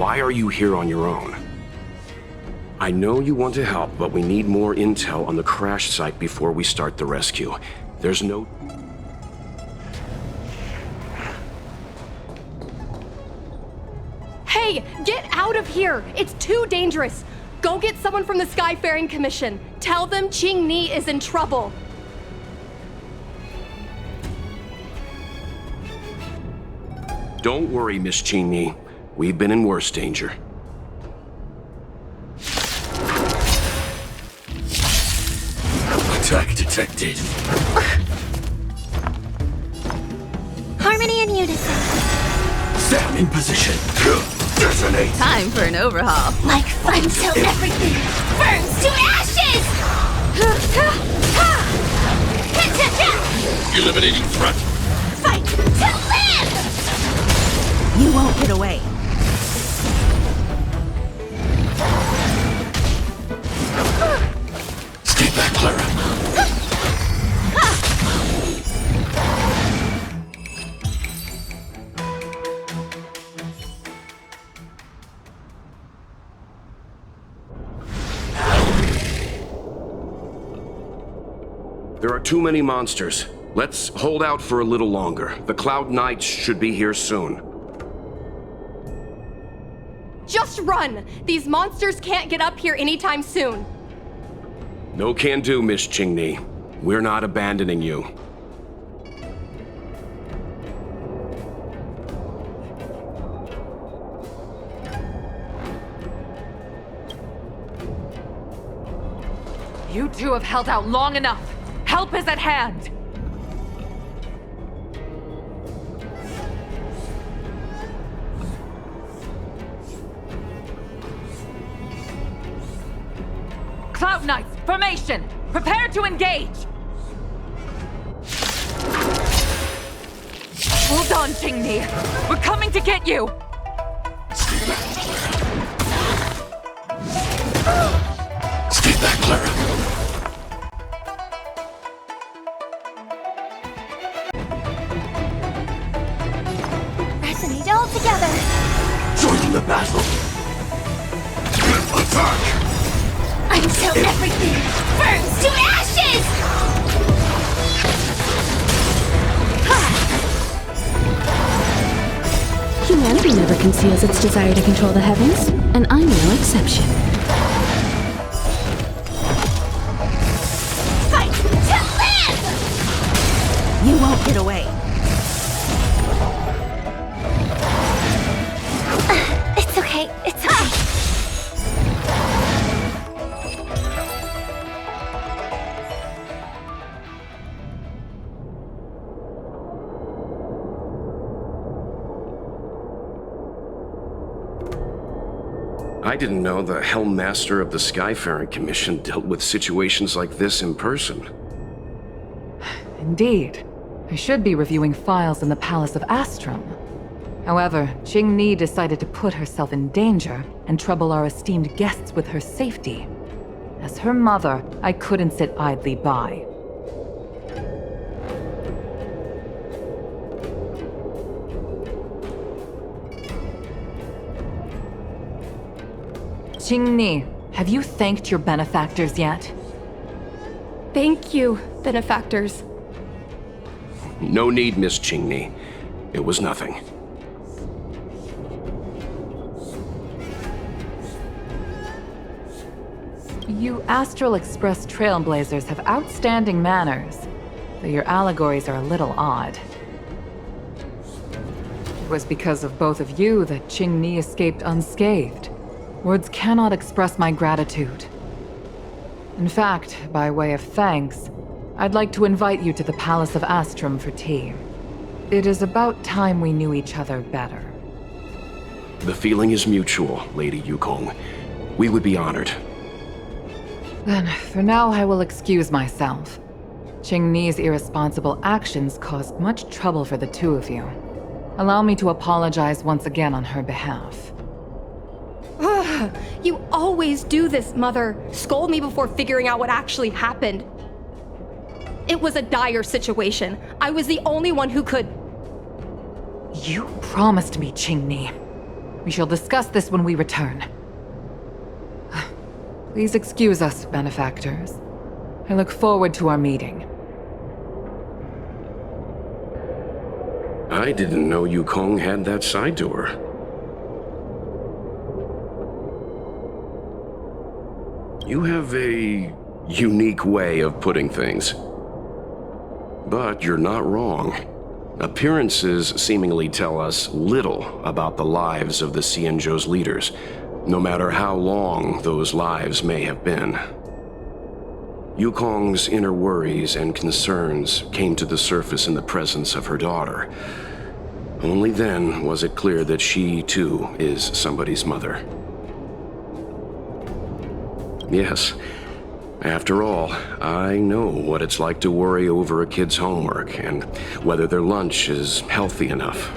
Why are you here on your own? I know you want to help, but we need more intel on the crash site before we start the rescue. There's no... Hey, get out of here! It's too dangerous! Go get someone from the Skyfaring Commission. Tell them Ching Ni is in trouble. Don't worry, Miss Ching Ni. We've been in worse danger. Attack detected. Harmony and unison. Stand in position. Detonate. Time for an overhaul. Like fun till everything burns to ashes! Eliminating threat. Fight to live! You won't get away. Stay back, Clara. There are too many monsters. Let's hold out for a little longer. The Cloud Knights should be here soon. Just run! These monsters can't get up here anytime soon. No can do, Miss Qingni. We're not abandoning you. You two have held out long enough. Help is at hand. Cloud Knights, formation! Prepare to engage! Hold on, Qingni. We're coming to get you! Stay back, Clara. Resonate all together. Join the battle. Attack! Until everything burns to ashes! Humanity never conceals its desire to control the heavens, and I'm no exception. Fight to live! You won't get away. It's okay, it's okay. I didn't know the Helm Master of the Skyfaring Commission dealt with situations like this in person. Indeed. I should be reviewing files in the Palace of Astrum. However, Qingni decided to put herself in danger and trouble our esteemed guests with her safety. As her mother, I couldn't sit idly by. Qingni, have you thanked your benefactors yet? Thank you, benefactors. No need, Miss Qingni. It was nothing. You Astral Express trailblazers have outstanding manners, though your allegories are a little odd. It was because of both of you that Qingni escaped unscathed. Words cannot express my gratitude. In fact, by way of thanks, I'd like to invite you to the Palace of Astrum for tea. It is about time we knew each other better. The feeling is mutual, Lady Yukong. We would be honored. Then, for now, I will excuse myself. Qingni's irresponsible actions caused much trouble for the two of you. Allow me to apologize once again on her behalf. You always do this, Mother. Scold me before figuring out what actually happened. It was a dire situation. I was the only one who could... You promised me, Qingni. We shall discuss this when we return. Please excuse us, benefactors. I look forward to our meeting. I didn't know Yukong had that side to her. You have a unique way of putting things. But you're not wrong. Appearances seemingly tell us little about the lives of the Xianzhou's leaders, no matter how long those lives may have been. Yukong's inner worries and concerns came to the surface in the presence of her daughter. Only then was it clear that she, too, is somebody's mother. Yes, after all, I know what it's like to worry over a kid's homework and whether their lunch is healthy enough.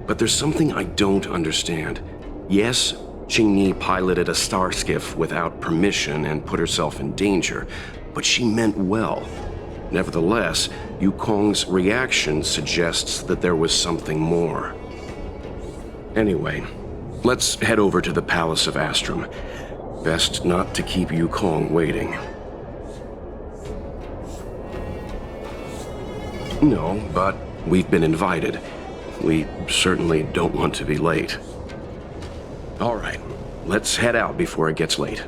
But there's something I don't understand. Yes, Qingni piloted a star skiff without permission and put herself in danger, but she meant well. Nevertheless, Yukong's reaction suggests that there was something more. Anyway, let's head over to the Palace of Astrum. Best not to keep Yukong waiting. No, but we've been invited. We certainly don't want to be late. All right, let's head out before it gets late.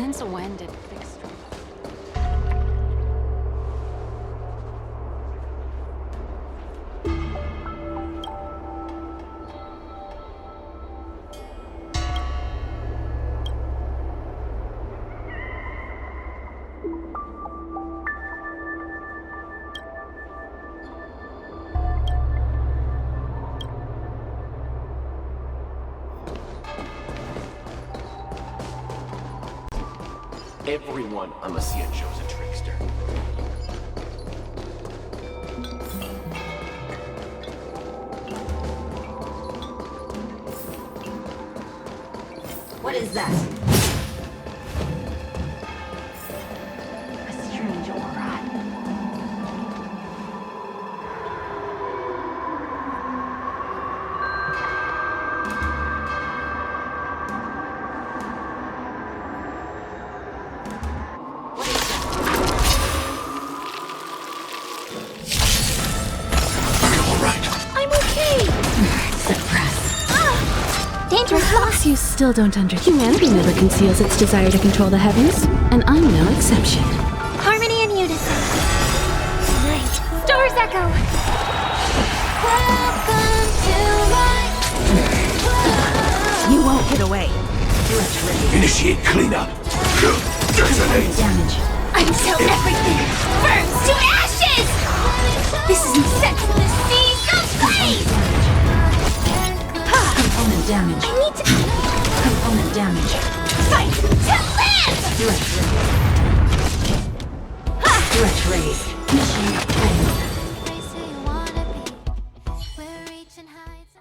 Since when did fixed... Everyone on the Ciencho's a trickster. What is that? A strange aura. Perhaps you still don't understand. Humanity never conceals its desire to control the heavens, and I'm no exception. Harmony and unison. Night. Stars echo. Welcome to life. You won't get away. Initiate cleanup. Detonate. Damage. Until everything burns to ashes! This is set from the seas of flame! Component damage. I need to Component damage. fight to live! Threat raised. Mission failed. They say you wanna be where reaching heights.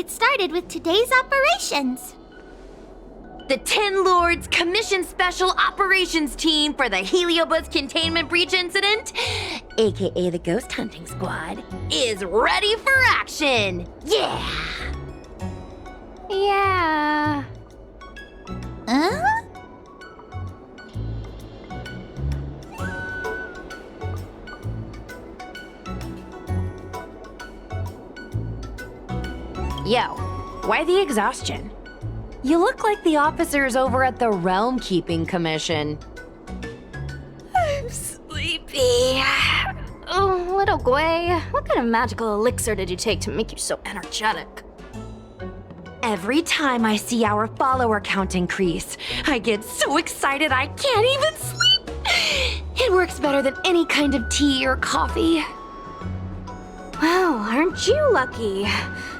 get started with today's operations. The Ten Lords Commission Special Operations Team for the Heliobus Containment Breach Incident, aka the Ghost Hunting Squad, is ready for action! Yeah! Yeah. Huh? Yo, why the exhaustion? You look like the officers over at the Realm Keeping Commission. I'm sleepy. Oh, little Gwei, what kind of magical elixir did you take to make you so energetic? Every time I see our follower count increase, I get so excited I can't even sleep. It works better than any kind of tea or coffee. Well, aren't you lucky?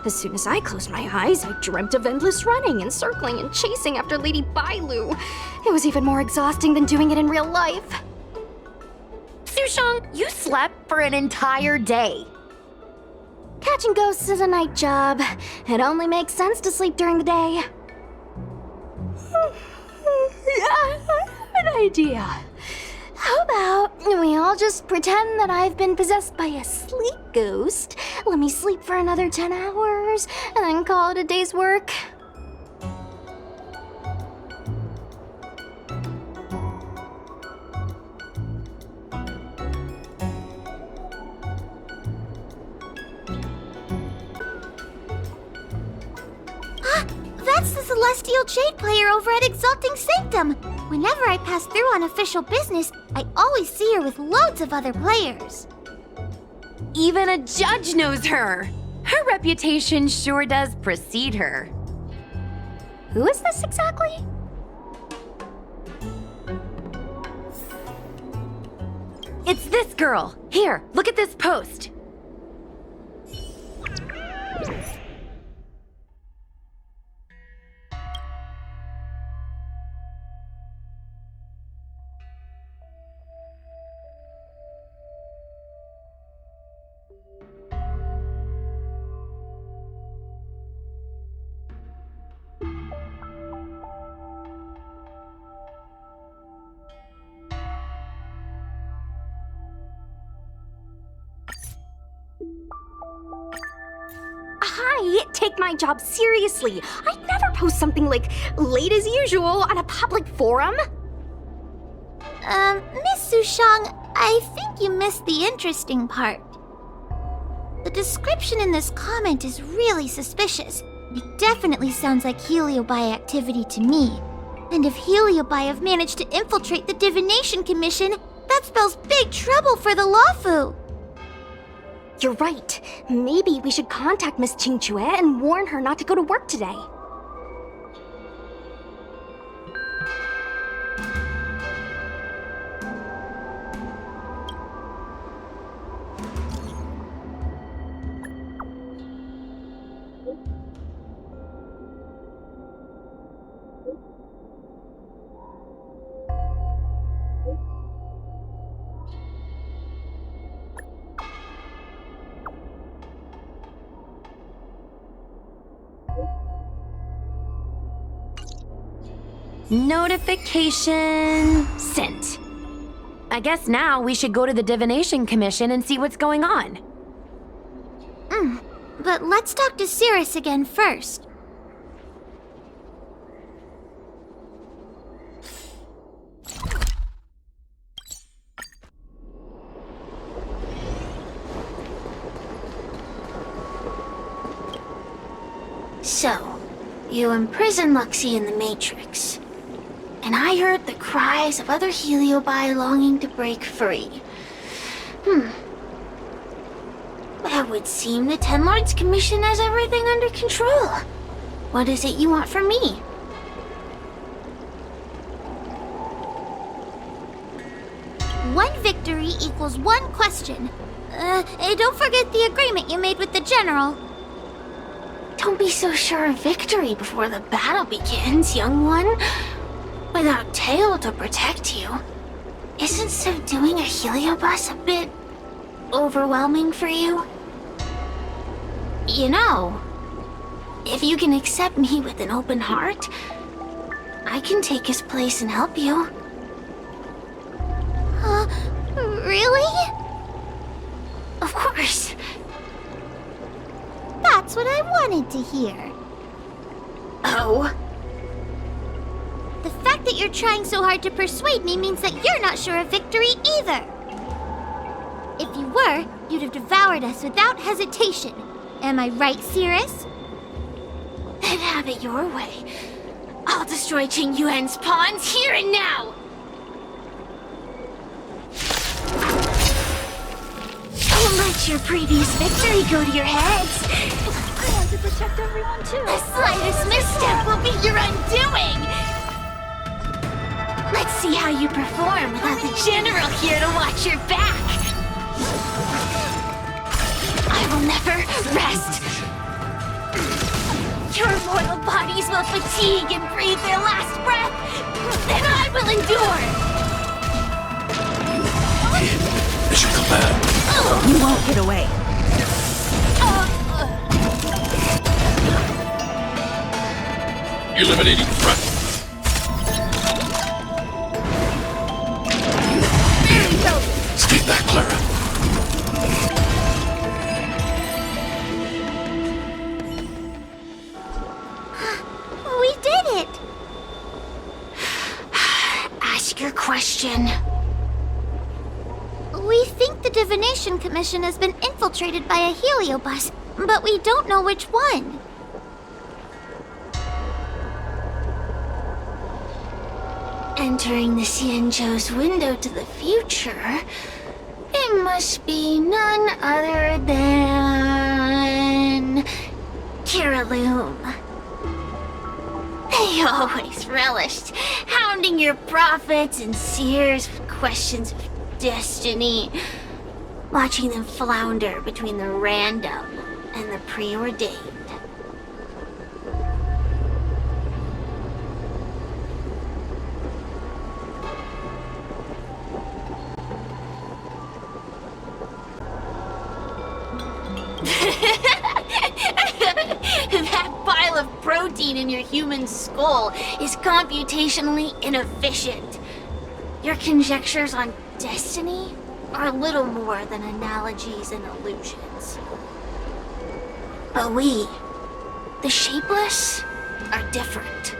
As soon as I closed my eyes, I dreamt of endless running and circling and chasing after Lady Bailu. It was even more exhausting than doing it in real life. Sushang, you slept for an entire day. Catching ghosts is a night job. It only makes sense to sleep during the day. Yeah, I have an idea. How about we all just pretend that I've been possessed by a sleep ghost? Let me sleep for another 10 hours, and then call it a day's work. That's the Celestial Jade player over at Exalting Sanctum. Whenever I pass through on official business, I always see her with loads of other players. Even a judge knows her. Her reputation sure does precede her. Who is this exactly? It's this girl. Here, look at this post. I take my job seriously. I'd never post something like late as usual on a public forum. Miss Sushang, I think you missed the interesting part. The description in this comment is really suspicious. It definitely sounds like Heliobi activity to me. And if Heliobi have managed to infiltrate the Divination Commission, that spells big trouble for the Lawfu. You're right. Maybe we should contact Miss Qingchue and warn her not to go to work today. Notification sent. I guess now we should go to the Divination Commission and see what's going on. But let's talk to Cirrus again first. So, you imprisoned Luxie in the Matrix. And I heard the cries of other Heliobi longing to break free. That would seem the Ten Lords Commission has everything under control. What is it you want from me? One victory equals one question. Don't forget the agreement you made with the General. Don't be so sure of victory before the battle begins, young one. Without Tail to protect you, isn't subduing a Heliobus a bit overwhelming for you? You know, If you can accept me with an open heart, I can take his place and help you. Really? Of course. That's what I wanted to hear. Oh? The fact that you're trying so hard to persuade me means that you're not sure of victory either. If you were, you'd have devoured us without hesitation. Am I right, Cirrus? Then have it your way. I'll destroy Qing Yuan's pawns here and now! Don't let your previous victory go to your heads. I want to protect everyone too. The slightest misstep will be your undoing! Let's see how you perform without the General here to watch your back! I will never rest! Your mortal bodies will fatigue and breathe their last breath! Then I will endure! Mission command. You won't get away. Eliminating threat. Stay back, Clara. We did it! Ask your question. We think the Divination Commission has been infiltrated by a heliobus, but we don't know which one. Entering the Xianzhou's window to the future, it must be none other than Kiraloom. They always relished hounding your prophets and seers with questions of destiny, watching them flounder between the random and the preordained. That pile of protein in your human skull is computationally inefficient. Your conjectures on destiny are little more than analogies and illusions. But we, the Shapeless, are different.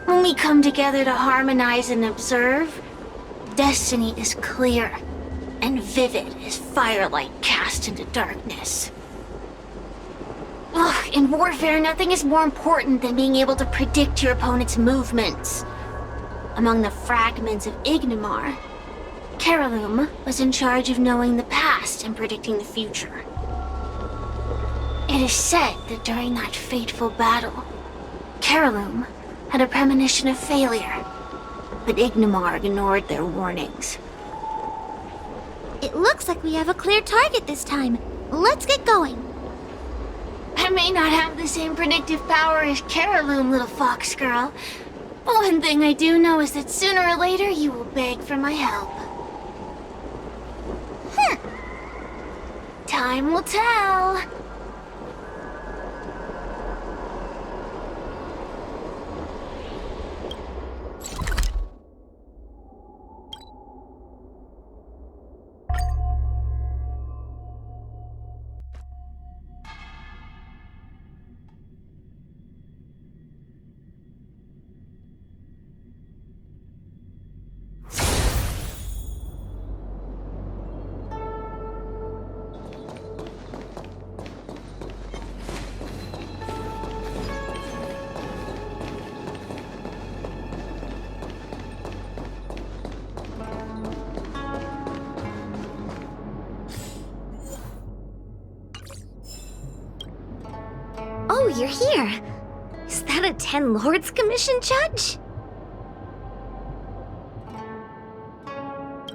When we come together to harmonize and observe, destiny is clear and vivid as firelight cast into darkness. Ugh, in warfare, nothing is more important than being able to predict your opponent's movements. Among the fragments of Ignimar, Kiraloom was in charge of knowing the past and predicting the future. It is said that during that fateful battle, Kiraloom had a premonition of failure, but Ignimar ignored their warnings. It looks like we have a clear target this time. Let's get going. I may not have the same predictive power as Kiraloom, little fox girl. But one thing I do know is that sooner or later you will beg for my help. Time will tell. Oh, you're here. Is that a 10 Lords Commission judge?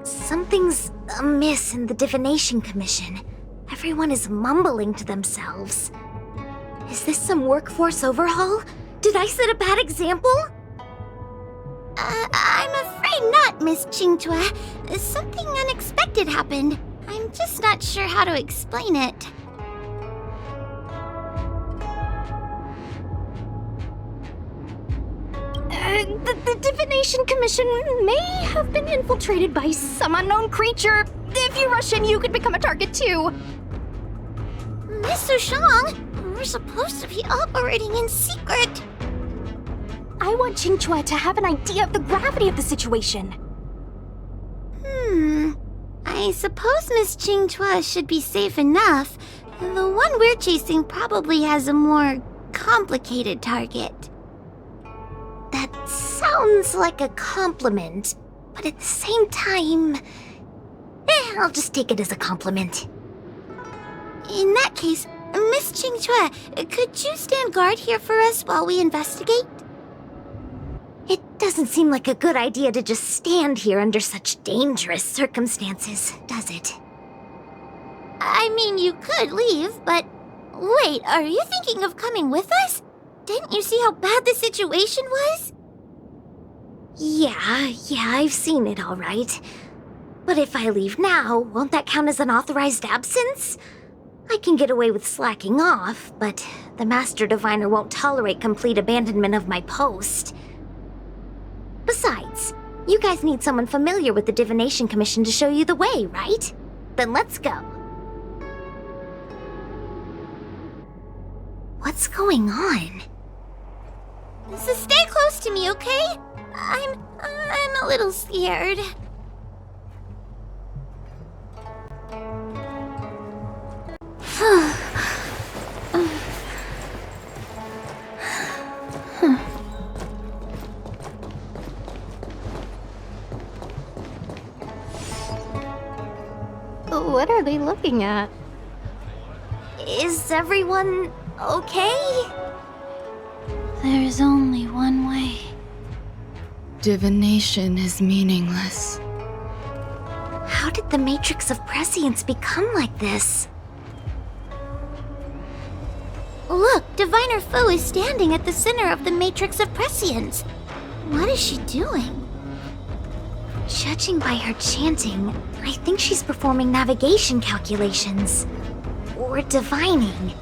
Something's amiss in the Divination Commission. Everyone is mumbling to themselves. Is this some workforce overhaul? Did I set a bad example? I'm afraid not, Miss Qingtua. Something unexpected happened. I'm just not sure how to explain it. The Divination Commission may have been infiltrated by some unknown creature. If you rush in, you could become a target too. Miss Sushang, we're supposed to be operating in secret. I want Qingchue to have an idea of the gravity of the situation. I suppose Miss Qingchue should be safe enough. The one we're chasing probably has a more complicated target. That sounds like a compliment, but at the same time, I'll just take it as a compliment. In that case, Miss Qingchue, could you stand guard here for us while we investigate? It doesn't seem like a good idea to just stand here under such dangerous circumstances, does it? I mean, you could leave, but... Wait, are you thinking of coming with us? Didn't you see how bad the situation was? Yeah, I've seen it all right. But if I leave now, won't that count as an authorized absence? I can get away with slacking off, but the Master Diviner won't tolerate complete abandonment of my post. Besides, you guys need someone familiar with the Divination Commission to show you the way, right? Then let's go. What's going on? So stay close to me, okay? I'm a little scared. What are they looking at? Is everyone okay? There's only one way. Divination is meaningless. How did the Matrix of Prescience become like this? Look, Diviner Fu is standing at the center of the Matrix of Prescience. What is she doing? Judging by her chanting, I think she's performing navigation calculations. Or divining.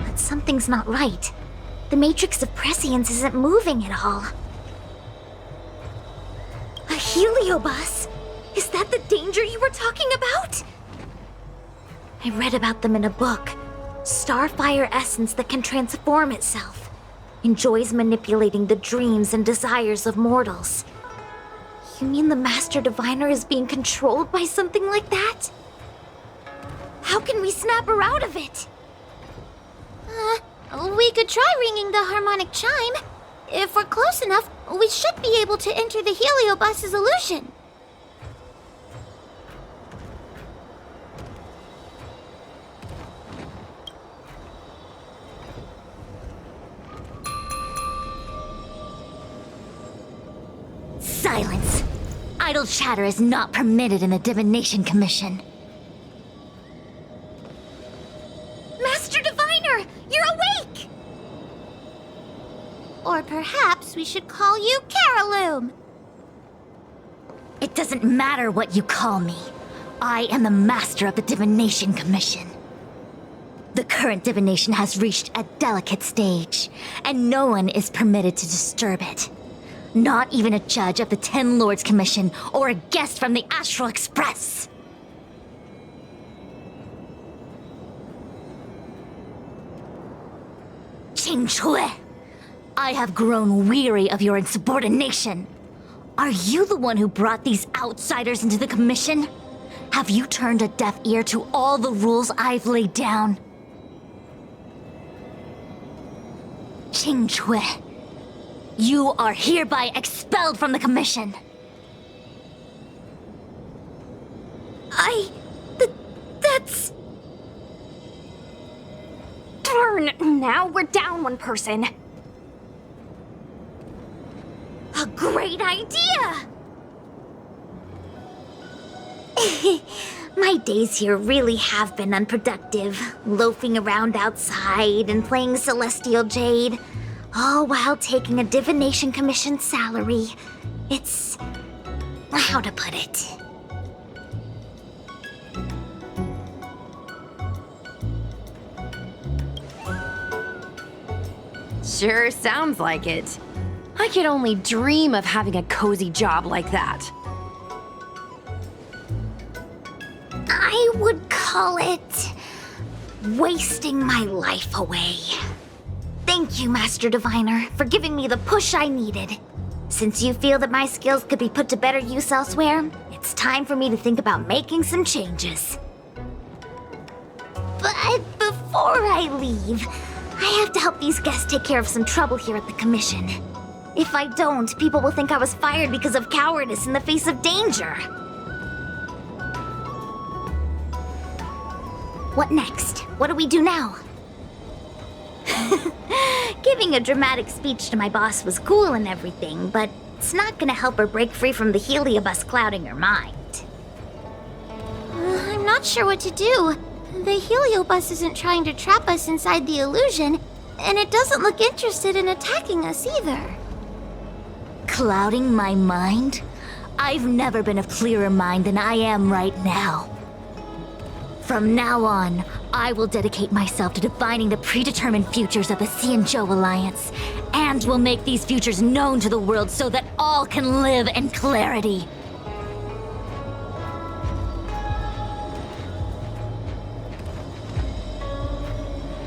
But something's not right. The Matrix of Prescience isn't moving at all. A heliobus? Is that the danger you were talking about? I read about them in a book. Starfire essence that can transform itself. Enjoys manipulating the dreams and desires of mortals. You mean the Master Diviner is being controlled by something like that? How can we snap her out of it? We could try ringing the harmonic chime. If we're close enough, we should be able to enter the heliobus's illusion. Silence! Idle chatter is not permitted in the Divination Commission. Master Diviner, you're awake! Or perhaps we should call you Caraloom. It doesn't matter what you call me. I am the master of the Divination Commission. The current divination has reached a delicate stage, and no one is permitted to disturb it. Not even a judge of the Ten Lords Commission or a guest from the Astral Express. Qingchue, I have grown weary of your insubordination. Are you the one who brought these outsiders into the Commission? Have you turned a deaf ear to all the rules I've laid down? Qingchue, you are hereby expelled from the Commission. That's... Darn, now we're down one person. A great idea! My days here really have been unproductive, loafing around outside and playing Celestial Jade, all while taking a Divination Commission salary. It's... how to put it? Sure sounds like it. I could only dream of having a cozy job like that. I would call it wasting my life away. Thank you, Master Diviner, for giving me the push I needed. Since you feel that my skills could be put to better use elsewhere, it's time for me to think about making some changes. But before I leave, I have to help these guests take care of some trouble here at the Commission. If I don't, people will think I was fired because of cowardice in the face of danger. What next? What do we do now? Giving a dramatic speech to my boss was cool and everything, but it's not gonna help her break free from the heliobus clouding her mind. I'm not sure what to do. The heliobus isn't trying to trap us inside the illusion, and it doesn't look interested in attacking us either. Clouding my mind? I've never been of clearer mind than I am right now. From now on, I will dedicate myself to defining the predetermined futures of the Xianzhou Alliance, and will make these futures known to the world so that all can live in clarity.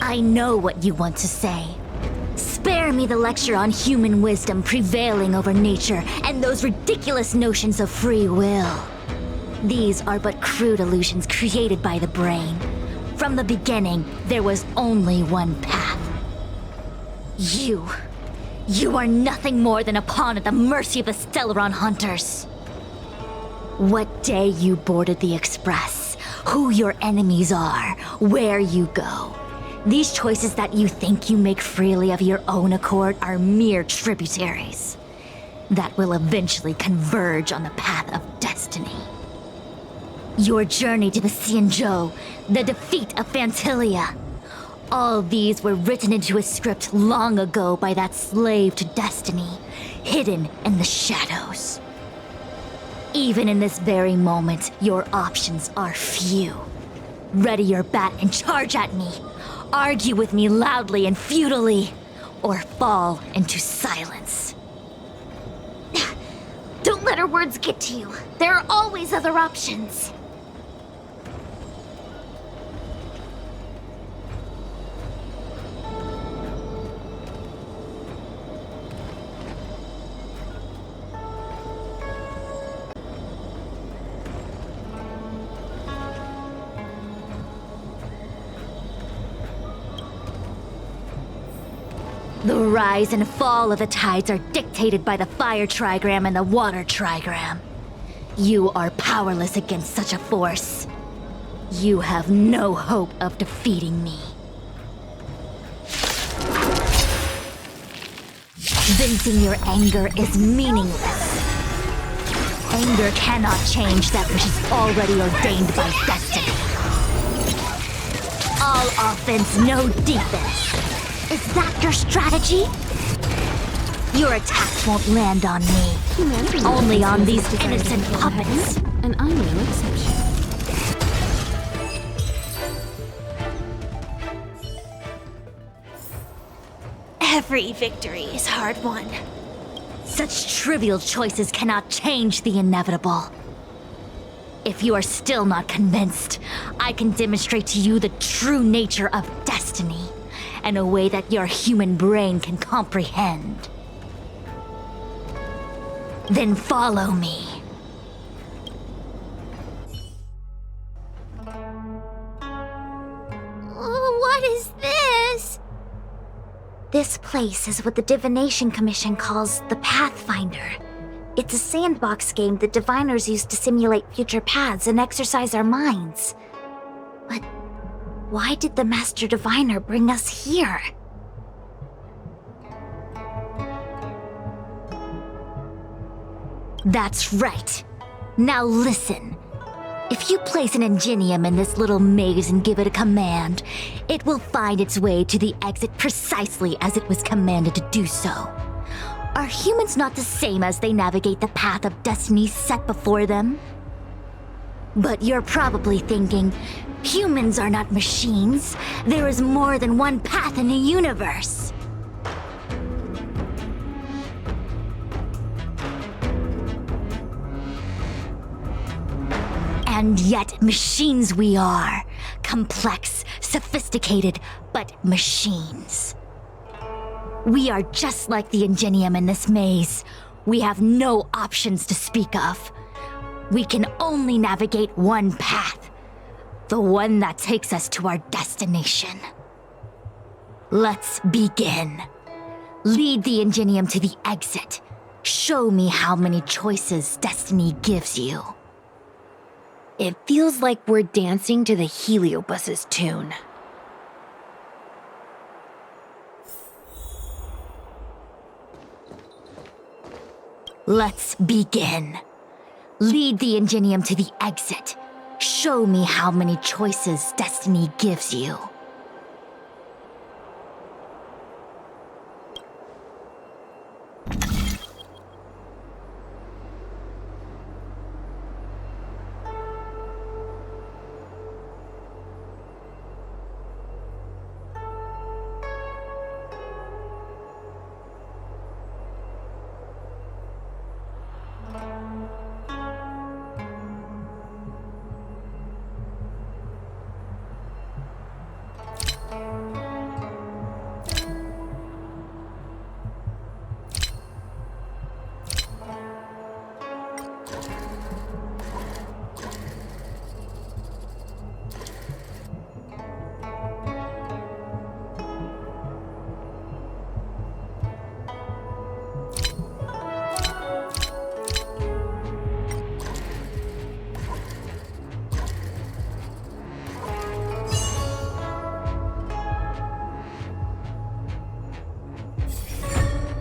I know what you want to say. Spare me the lecture on human wisdom prevailing over nature and those ridiculous notions of free will. These are but crude illusions created by the brain. From the beginning, there was only one path. You are nothing more than a pawn at the mercy of the Stellaron hunters. What day you boarded the Express, who your enemies are, where you go. These choices that you think you make freely of your own accord are mere tributaries that will eventually converge on the path of destiny. Your journey to the Xianzhou, the defeat of Phantilia. All these were written into a script long ago by that slave to destiny, hidden in the shadows. Even in this very moment, your options are few. Ready your bat and charge at me. Argue with me loudly and futilely, or fall into silence. Don't let her words get to you. There are always other options. The rise and fall of the tides are dictated by the fire trigram and the water trigram. You are powerless against such a force. You have no hope of defeating me. Venting your anger is meaningless. Anger cannot change that which is already ordained by destiny. All offense, no defense. Is that your strategy? Your attacks won't land on me. Only on these innocent puppets. And I'm no exception. Every victory is hard won. Such trivial choices cannot change the inevitable. If you are still not convinced, I can demonstrate to you the true nature of destiny in a way that your human brain can comprehend. Then follow me. What is this? This place is what the Divination Commission calls the Pathfinder. It's a sandbox game that diviners use to simulate future paths and exercise our minds. But why did the Master Diviner bring us here? That's right. Now listen. If you place an ingenium in this little maze and give it a command, it will find its way to the exit precisely as it was commanded to do so. Are humans not the same as they navigate the path of destiny set before them? But you're probably thinking, humans are not machines. There is more than one path in the universe. And yet machines we are. Complex, sophisticated, but machines. We are just like the Ingenium in this maze. We have no options to speak of. We can only navigate one path. The one that takes us to our destination. Let's begin. Lead the Ingenium to the exit. Show me how many choices destiny gives you. It feels like we're dancing to the Heliobus's tune. Let's begin. Lead the Ingenium to the exit. Show me how many choices destiny gives you.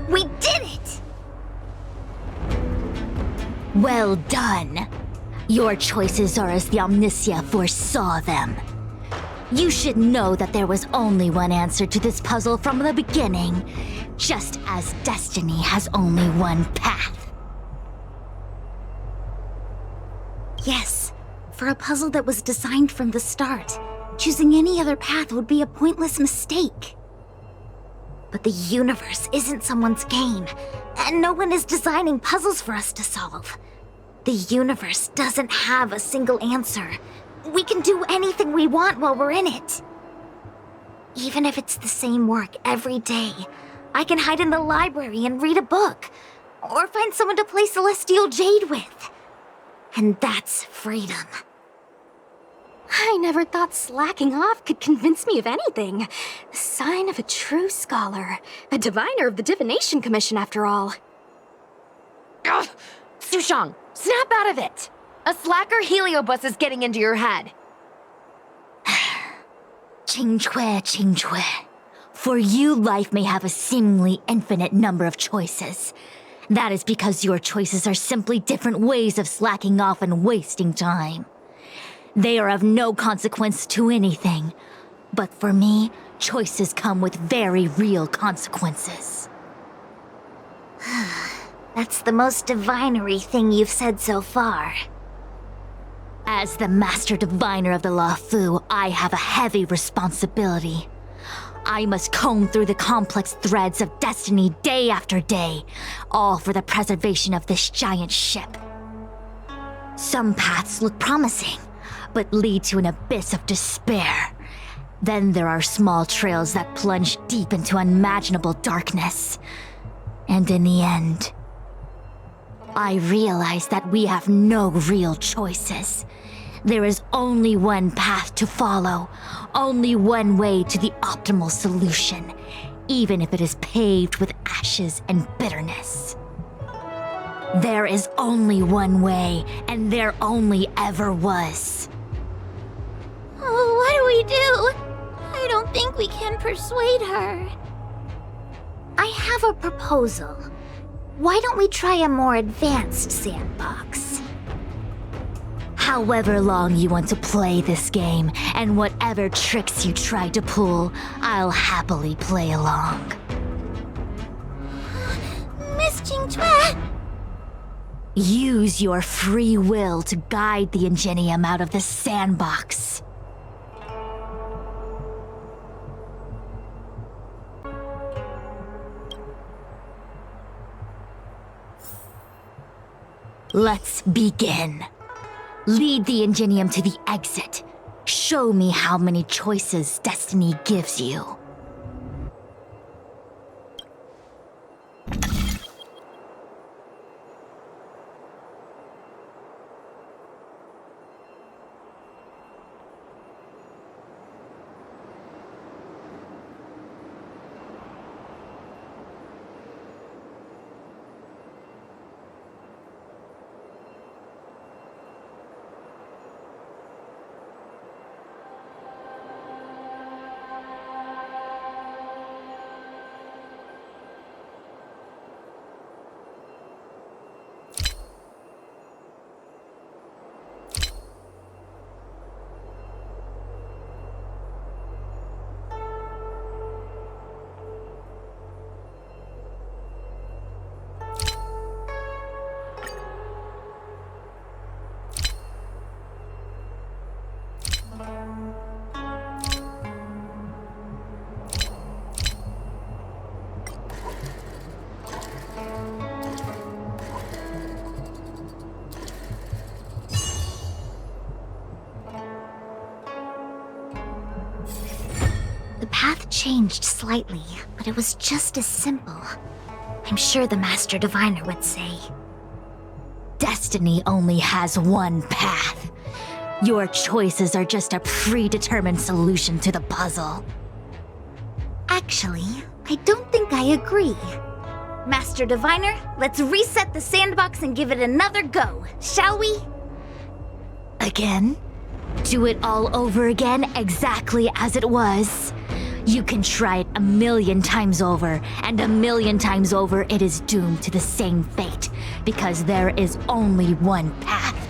We did it! Well done. Your choices are as the Omnicia foresaw them. You should know that there was only one answer to this puzzle from the beginning, just as destiny has only one path. Yes, for a puzzle that was designed from the start, choosing any other path would be a pointless mistake. But the universe isn't someone's game, and no one is designing puzzles for us to solve. The universe doesn't have a single answer. We can do anything we want while we're in it. Even if it's the same work every day, I can hide in the library and read a book, or find someone to play Celestial Jade with. And that's freedom. I never thought slacking off could convince me of anything. The sign of a true scholar. A diviner of the Divination Commission, after all. Ugh! Sushang, snap out of it! A slacker Heliobus is getting into your head. Qingque. For you, life may have a seemingly infinite number of choices. That is because your choices are simply different ways of slacking off and wasting time. They are of no consequence to anything. But for me, choices come with very real consequences. That's the most divinery thing you've said so far. As the Master Diviner of the Luofu, I have a heavy responsibility. I must comb through the complex threads of destiny day after day, all for the preservation of this giant ship. Some paths look promising, but lead to an abyss of despair. Then there are small trails that plunge deep into unimaginable darkness. And in the end, I realize that we have no real choices. There is only one path to follow, only one way to the optimal solution, even if it is paved with ashes and bitterness. There is only one way, and there only ever was. Oh, what do we do? I don't think we can persuade her. I have a proposal. Why don't we try a more advanced sandbox? However long you want to play this game, and whatever tricks you try to pull, I'll happily play along. Miss Qingque! Use your free will to guide the Ingenium out of the sandbox. Let's begin. Lead the Ingenium to the exit. Show me how many choices destiny gives you. The path changed slightly, but it was just as simple. I'm sure the Master Diviner would say. Destiny only has one path. Your choices are just a predetermined solution to the puzzle. Actually, I don't think I agree. Master Diviner, let's reset the sandbox and give it another go, shall we? Again? Do it all over again exactly as it was. You can try it 1,000,000 times over, and 1,000,000 times over it is doomed to the same fate, because there is only one path.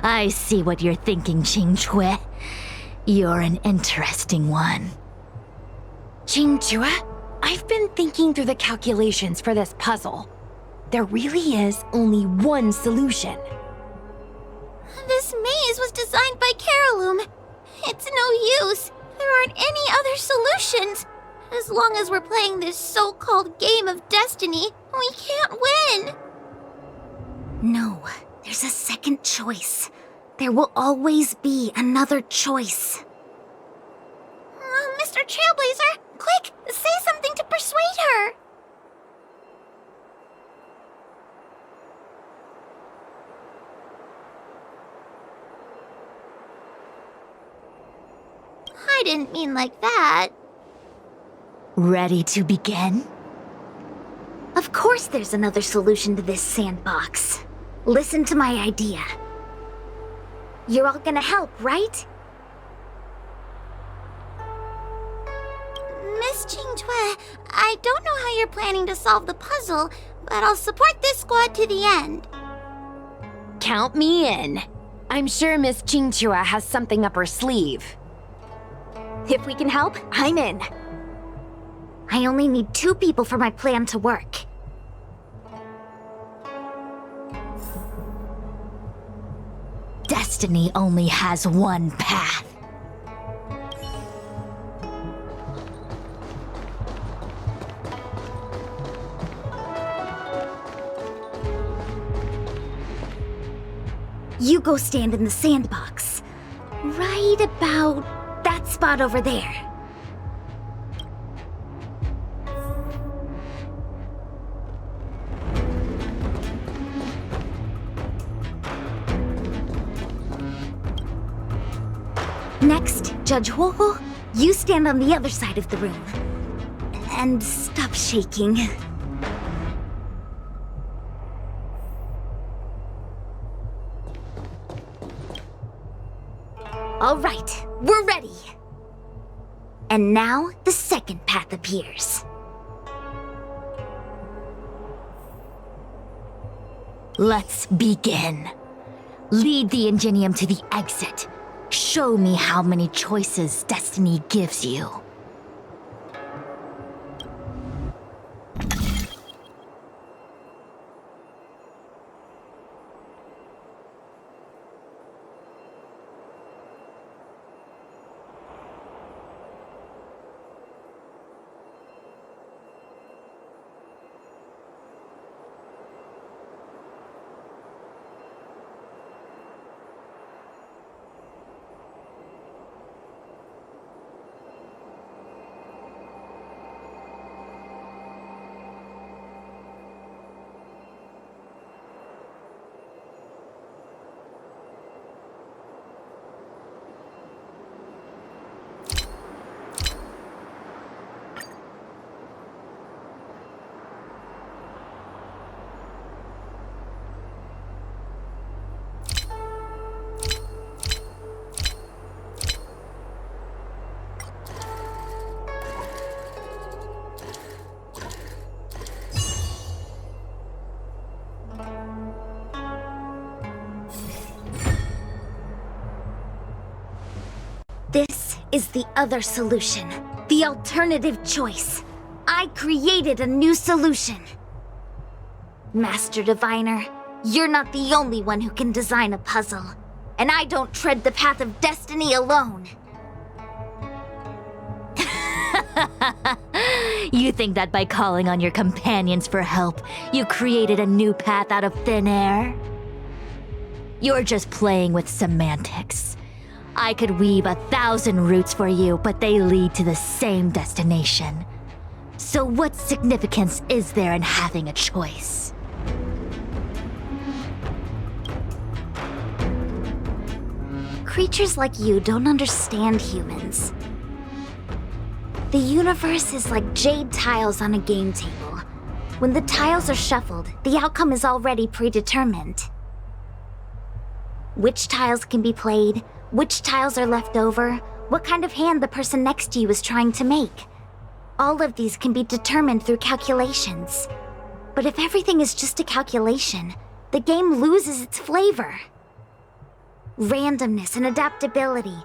I see what you're thinking, Qingque. You're an interesting one. Qingque, I've been thinking through the calculations for this puzzle. There really is only one solution. This maze was designed by Carolum. It's no use. There aren't any other solutions. As long as we're playing this so-called game of destiny, we can't win. No, there's a second choice. There will always be another choice. Mr. Trailblazer, quick, say something to persuade her. I didn't mean like that. Ready to begin? Of course there's another solution to this sandbox. Listen to my idea. You're all gonna help, right? Miss Qingque, I don't know how you're planning to solve the puzzle, but I'll support this squad to the end. Count me in. I'm sure Miss Qingque has something up her sleeve. If we can help, I'm in. I only need 2 people for my plan to work. Destiny only has one path. You go stand in the sandbox. Right about that spot over there. Next, Judge Huohu, you stand on the other side of the room. And stop shaking. All right, we're ready. And now the second path appears. Let's begin. Lead the Ingenium to the exit. Show me how many choices destiny gives you. is the other solution. The alternative choice. I created a new solution. Master Diviner, you're not the only one who can design a puzzle. And I don't tread the path of destiny alone. You think that by calling on your companions for help, you created a new path out of thin air? You're just playing with semantics. I could weave 1,000 routes for you, but they lead to the same destination. So what significance is there in having a choice? Creatures like you don't understand humans. The universe is like jade tiles on a game table. When the tiles are shuffled, the outcome is already predetermined. Which tiles can be played, which tiles are left over, what kind of hand the person next to you is trying to make. All of these can be determined through calculations. But if everything is just a calculation, the game loses its flavor. Randomness and adaptability,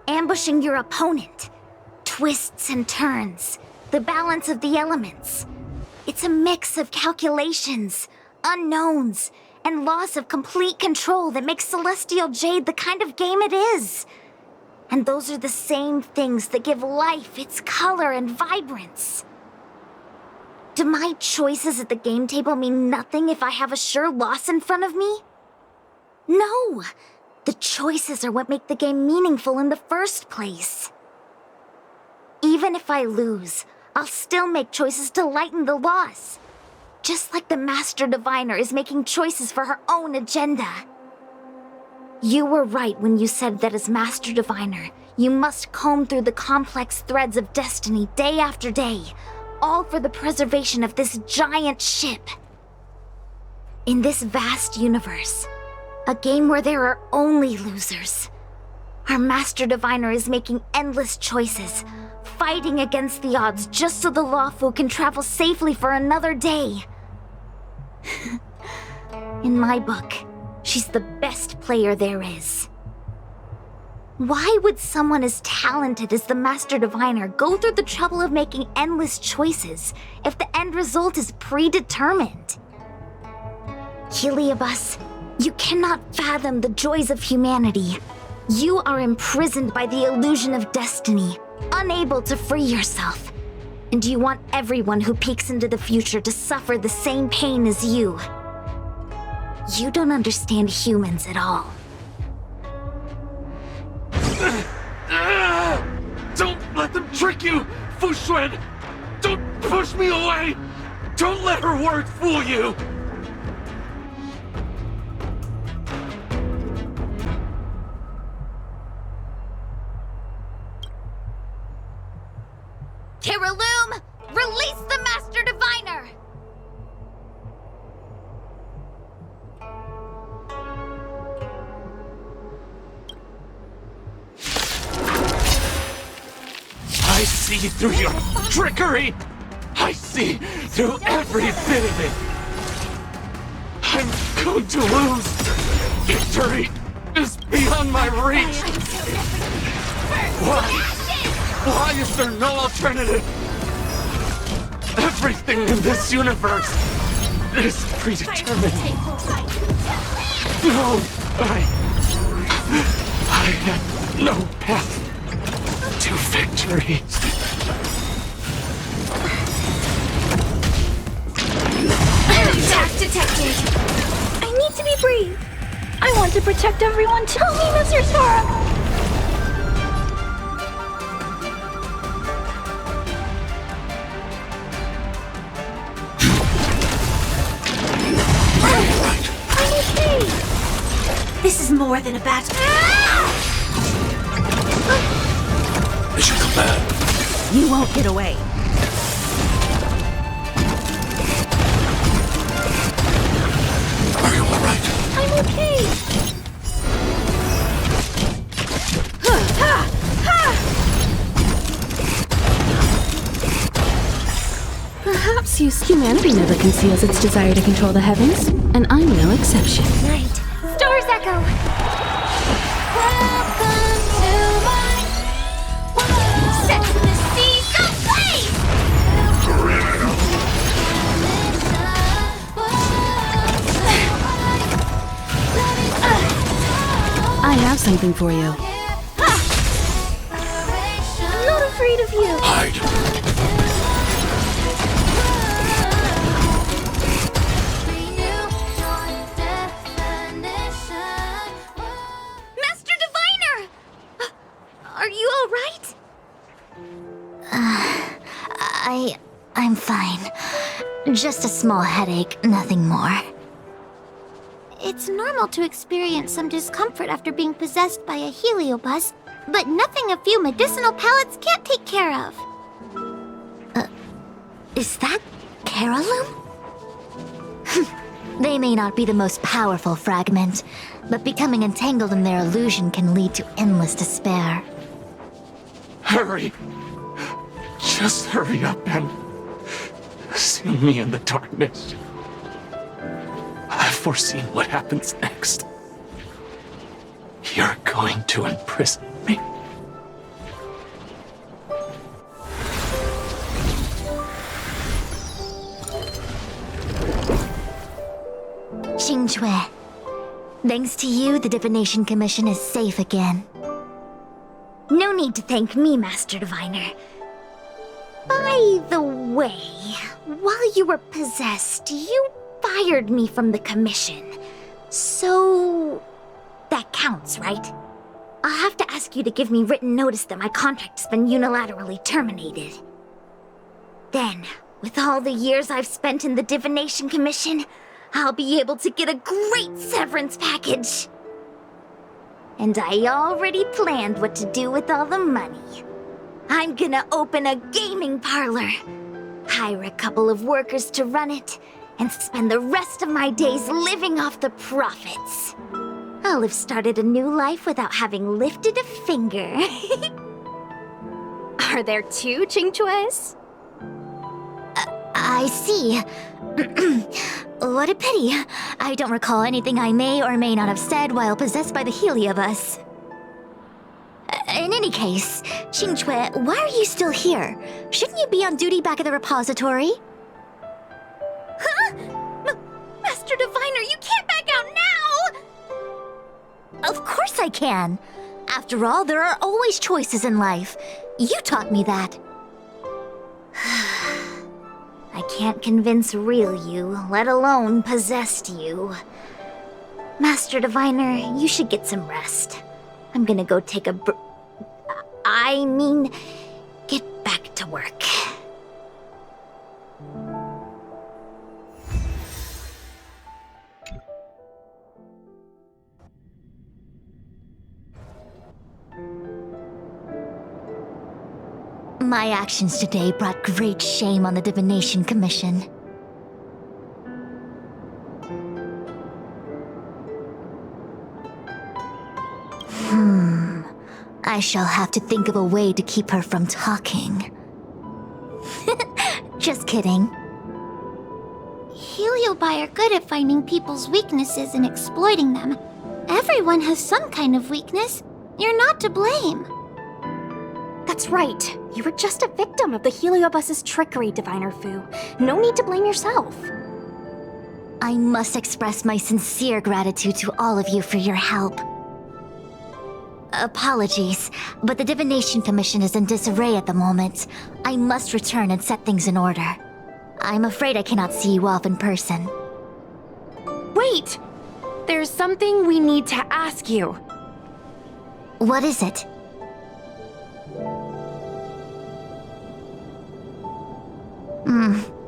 ambushing your opponent, twists and turns, the balance of the elements. It's a mix of calculations, unknowns, and loss of complete control that makes Celestial Jade the kind of game it is. And those are the same things that give life its color and vibrance. Do my choices at the game table mean nothing if I have a sure loss in front of me? No! The choices are what make the game meaningful in the first place. Even if I lose, I'll still make choices to lighten the loss. Just like the Master Diviner is making choices for her own agenda. You were right when you said that as Master Diviner, you must comb through the complex threads of destiny day after day, all for the preservation of this giant ship. In this vast universe, a game where there are only losers, our Master Diviner is making endless choices, fighting against the odds just so the Lawfu can travel safely for another day. In my book, she's the best player there is. Why would someone as talented as the Master Diviner go through the trouble of making endless choices if the end result is predetermined? Heliobus, you cannot fathom the joys of humanity. You are imprisoned by the illusion of destiny, unable to free yourself. And you want everyone who peeks into the future to suffer the same pain as you. You don't understand humans at all. Don't let them trick you, Fu Xuan! Don't push me away! Don't let her words fool you! Terraloom, release the Master Diviner! I see through your trickery! I see through every bit of it! I'm going to lose! Victory is beyond my reach! Why? Why is there no alternative? Everything in this universe is predetermined. No, I have no path to victory. Attack detected! I need to be brave. I want to protect everyone too. Help me, Mr. Sora! This is more than a battle. Mission command. You won't get away. Are you alright? I'm okay. Perhaps humanity never conceals its desire to control the heavens, and I'm no exception. Right. Stars echo. Welcome to my something for you. I'm not afraid of you. Hide. Master Diviner! Are you alright? I'm fine. Just a small headache, nothing more. It's normal to experience some discomfort after being possessed by a heliobus, but nothing a few medicinal pellets can't take care of. Is that Carolum? They may not be the most powerful fragment, but becoming entangled in their illusion can lead to endless despair. Hurry. Just hurry up and see me in the darkness. I've foreseen what happens next. You're going to imprison me. Xingque. Thanks to you, the Divination Commission is safe again. No need to thank me, Master Diviner. By the way, while you were possessed, you fired me from the commission. So... that counts, right? I'll have to ask you to give me written notice that my contract's been unilaterally terminated. Then, with all the years I've spent in the Divination Commission, I'll be able to get a great severance package. And I already planned what to do with all the money. I'm gonna open a gaming parlor, hire a couple of workers to run it, and spend the rest of my days living off the profits. I'll have started a new life without having lifted a finger. Are there two Qingques? I see. What a pity. I don't recall anything I may or may not have said while possessed by the Heliobus. In any case, Xingque, why are you still here? Shouldn't you be on duty back at the repository? Huh? Master Diviner, you can't back out now! Of course I can. After all, there are always choices in life. You taught me that. I can't convince real you, let alone possessed you. Master Diviner, you should get some rest. I'm gonna go take a get back to work. My actions today brought great shame on the Divination Commission. I shall have to think of a way to keep her from talking. Just kidding. Heliobi are good at finding people's weaknesses and exploiting them. Everyone has some kind of weakness. You're not to blame. That's right. You were just a victim of the Heliobus's trickery, Diviner Fu. No need to blame yourself. I must express my sincere gratitude to all of you for your help. Apologies, but the Divination Commission is in disarray at the moment. I must return and set things in order. I'm afraid I cannot see you off in person. Wait! There's something we need to ask you. What is it?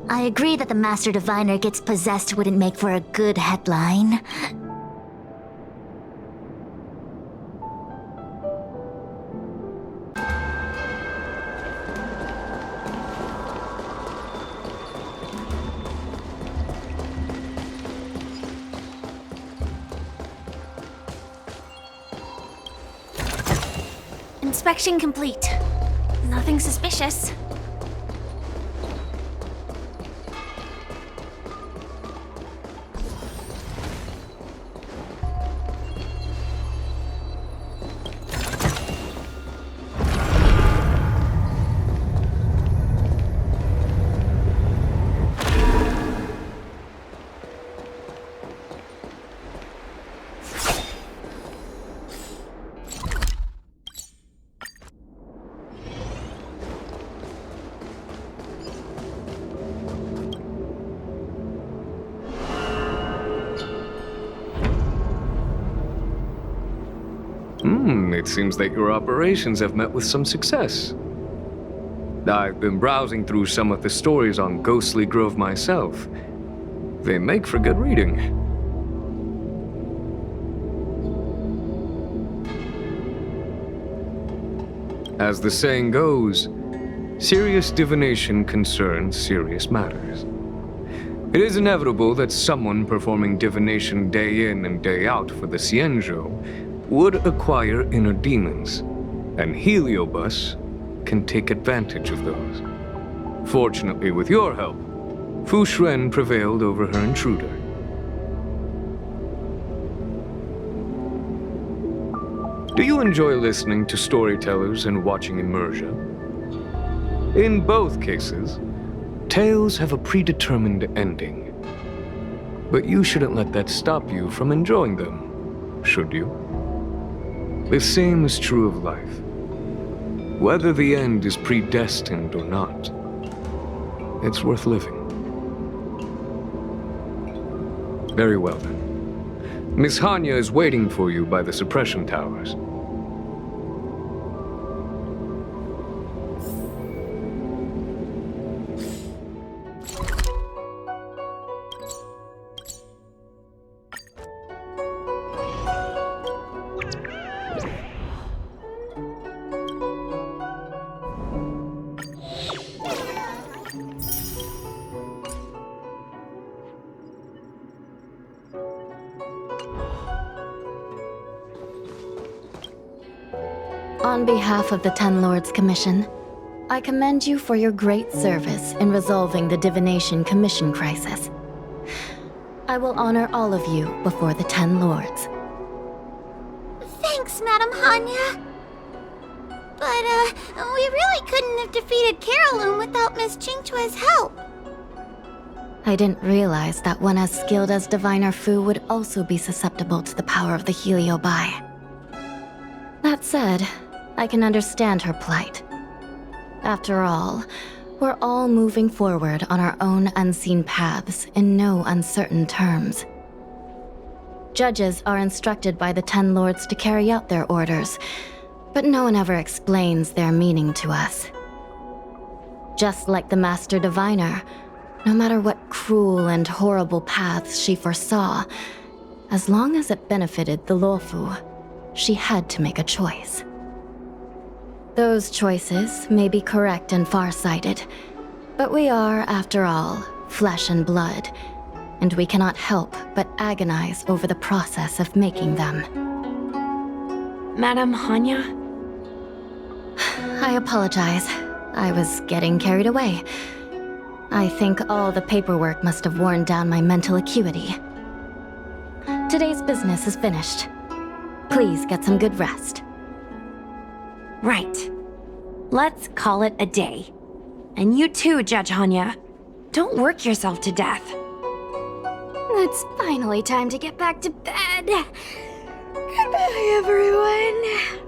I agree that the Master Diviner gets possessed wouldn't make for a good headline. Inspection complete. Nothing suspicious. It seems that your operations have met with some success. I've been browsing through some of the stories on Ghostly Grove myself. They make for good reading. As the saying goes, serious divination concerns serious matters. It is inevitable that someone performing divination day in and day out for the Xianzhou would acquire inner demons, and Heliobus can take advantage of those. Fortunately, with your help, Fu Xuan prevailed over her intruder. Do you enjoy listening to storytellers and watching immersion? In both cases, tales have a predetermined ending. But you shouldn't let that stop you from enjoying them, should you? The same is true of life. Whether the end is predestined or not, it's worth living. Very well then. Miss Hanya is waiting for you by the suppression towers. On behalf of the Ten Lords Commission, I commend you for your great service in resolving the Divination Commission crisis. I will honor all of you before the Ten Lords. Thanks, Madam Hanya. But, we really couldn't have defeated Carolyn without Miss Qingchue's help. I didn't realize that one as skilled as Diviner Fu would also be susceptible to the power of the Heliobi. That said, I can understand her plight. After all, we're all moving forward on our own unseen paths in no uncertain terms. Judges are instructed by the Ten Lords to carry out their orders, but no one ever explains their meaning to us. Just like the Master Diviner, no matter what cruel and horrible paths she foresaw, as long as it benefited the Luofu, she had to make a choice. Those choices may be correct and far-sighted, but we are, after all, flesh and blood, and we cannot help but agonize over the process of making them. Madam Hanya? I apologize. I was getting carried away. I think all the paperwork must have worn down my mental acuity. Today's business is finished. Please get some good rest. Right. Let's call it a day. And you too, Judge Hanya. Don't work yourself to death. It's finally time to get back to bed. Goodbye, everyone.